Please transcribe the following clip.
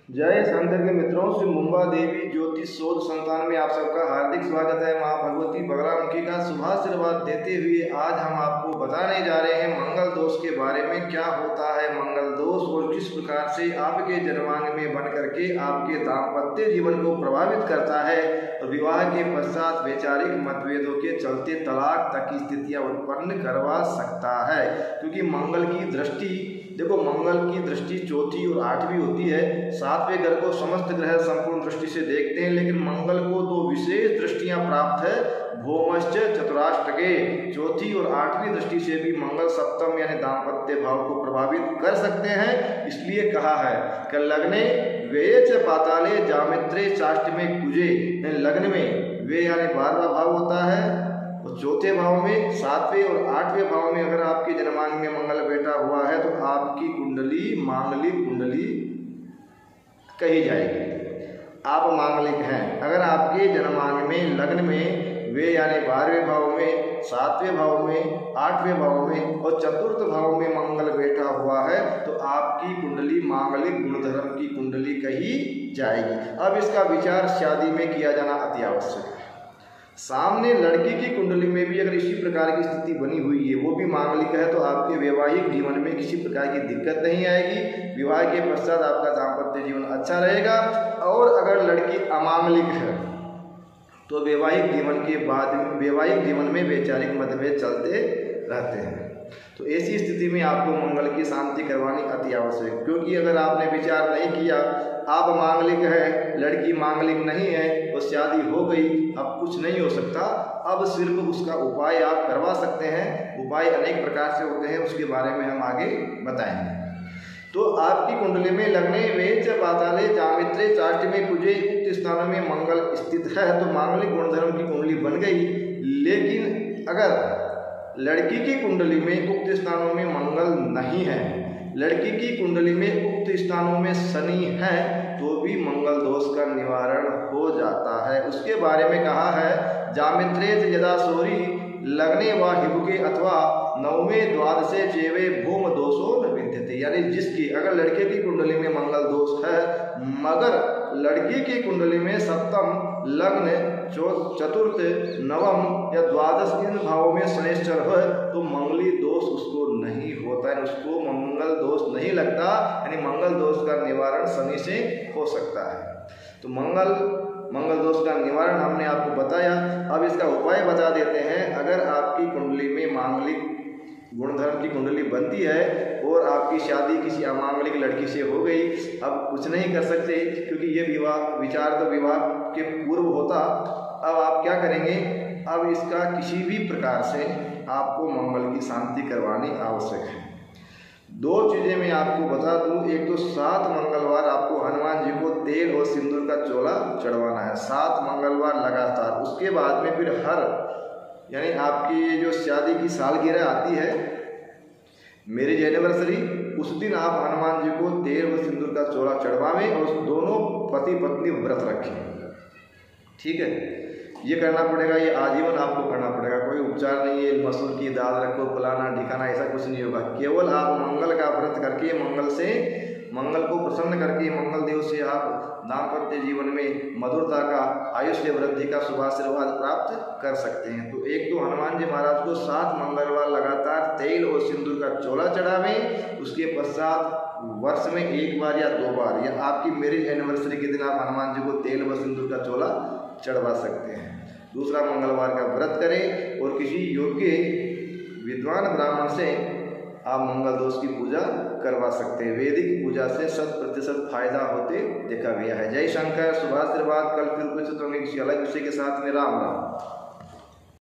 जय शंकर के मित्रों, श्री मुंबा देवी ज्योतिष शोध संस्थान में आप सबका हार्दिक स्वागत है। माँ भगवती बगलामुखी का शुभाशीर्वाद देते हुए आज हम आपको बताने जा रहे हैं मंगल दोष के बारे में। क्या होता है मंगल दोष और किस प्रकार से आपके जन्मांग में बन करके आपके दाम्पत्य जीवन को प्रभावित करता है और विवाह के पश्चात वैचारिक मतभेदों के चलते तलाक तक की स्थितियाँ उत्पन्न करवा सकता है। क्योंकि मंगल की दृष्टि, देखो मंगल की दृष्टि चौथी और आठवीं होती है। सातवें घर को समस्त ग्रह संपूर्ण दृष्टि से देखते हैं, लेकिन मंगल को दो विशेष दृष्टियां प्राप्त है, भौमश्च चतुराष्टके। चौथी और आठवीं दृष्टि से भी मंगल सप्तम यानी दाम्पत्य भाव को प्रभावित कर सकते हैं। इसलिए कहा है कि लग्ने व्यय च पाताले जामित्रे चाष्टमे कुजे। लग्न में वे यानी 12वां भाव होता है और चौथे भाव में, सातवें और आठवें भाव में अगर आपके जन्मांग में मंगल बैठा हुआ है तो आपकी कुंडली मांगलिक कुंडली कही जाएगी। आप मांगलिक हैं। अगर आपके जन्मांग में लग्न में वे यानी 12वें भाव में, 7वें भाव में, 8वें भाव में और चतुर्थ भाव में मंगल बैठा हुआ है तो आपकी कुंडली मांगलिक गुणधर्म की कुंडली कही जाएगी। अब इसका विचार शादी में किया जाना अति आवश्यक है। सामने लड़की की कुंडली में भी अगर इसी प्रकार की स्थिति बनी हुई है, वो भी मांगलिक है, तो आपके वैवाहिक जीवन में किसी प्रकार की दिक्कत नहीं आएगी। विवाह के पश्चात आपका दाम्पत्य जीवन अच्छा रहेगा। और अगर लड़की अमांगलिक है तो वैवाहिक जीवन में वैचारिक मतभेद चलते रहते हैं। तो ऐसी स्थिति में आपको मंगल की शांति करवानी अति आवश्यक है। क्योंकि अगर आपने विचार नहीं किया, आप मांगलिक है, लड़की मांगलिक नहीं है और शादी हो गई, अब कुछ नहीं हो सकता। अब सिर्फ उसका उपाय आप करवा सकते हैं। उपाय अनेक प्रकार से होते हैं, उसके बारे में हम आगे बताएंगे। तो आपकी कुंडली में लग्ने वेच पाताले जामित्रे चाष्टमे कुजे उक्त स्थानों में मंगल स्थित है तो मांगलिक गुणधर्म की कुंडली बन गई। लेकिन अगर लड़की की कुंडली में उक्त स्थानों में मंगल नहीं है, लड़की की कुंडली में उक्त स्थानों में शनि है, तो भी मंगल दोष का निवारण हो जाता है। उसके बारे में कहा है जामित्रे यदा सोरी लग्ने व हिबुके अथवा नवमें द्वादशे चेवे भूम दोषो न विद्यते। यानी जिसकी अगर लड़के की कुंडली में मंगल दोष है मगर लड़की की कुंडली में सप्तम, लग्न, चतुर्थ, नवम या द्वादश इन भावों में शनिश्चर है तो मंगली दोष उसको नहीं होता है, उसको मंगल दोष नहीं लगता। यानी मंगल दोष का निवारण शनि से हो सकता है। तो मंगल दोष का निवारण हमने आपको बताया। अब इसका उपाय बता देते हैं। अगर आपकी कुंडली में मांगलिक गुणधर्म की कुंडली बनती है और आपकी शादी किसी अमांगलिक लड़की से हो गई, अब कुछ नहीं कर सकते क्योंकि ये विचार तो विवाह के पूर्व होता। अब आप क्या करेंगे? अब इसका किसी भी प्रकार से आपको मंगल की शांति करवानी आवश्यक है। दो चीज़ें मैं आपको बता दूं। एक तो 7 मंगलवार आपको हनुमान जी को तेल और सिंदूर का चोला चढ़वाना है, 7 मंगलवार लगातार। उसके बाद में फिर यानी आपकी जो शादी की सालगिरह आती है, मैरिज एनिवर्सरी, उस दिन आप हनुमान जी को तेल और सिंदूर का चोला चढ़वावें और दोनों पति पत्नी व्रत रखें। ठीक है, ये करना पड़ेगा, ये आजीवन आपको करना पड़ेगा। कोई उपचार नहीं है, मसूर की दाल रखो, फलाना ढिकाना, ऐसा कुछ नहीं होगा। केवल आप मंगल का व्रत करके मंगल को प्रसन्न करके मंगल देव से आप दाम्पत्य जीवन में मधुरता का, आयुष्य वृद्धि का शुभाशीर्वाद प्राप्त कर सकते हैं। तो एक तो हनुमान जी महाराज को 7 मंगलवार लगातार तेल और सिंदूर का चोला चढ़ावें। उसके पश्चात वर्ष में 1 बार या 2 बार या आपकी मैरिज एनिवर्सरी के दिन आप हनुमान जी को तेल व सिंदूर का चोला चढ़वा सकते हैं। दूसरा मंगलवार का व्रत करें और किसी योग्य विद्वान ब्राह्मण से आप मंगल दोष की पूजा करवा सकते हैं। वैदिक पूजा से 100% फायदा होते देखा गया है। जय शंकर, शुभाशीर्वाद। कल फिर कुछ तो किसी अलग विषय के साथ में राम राम।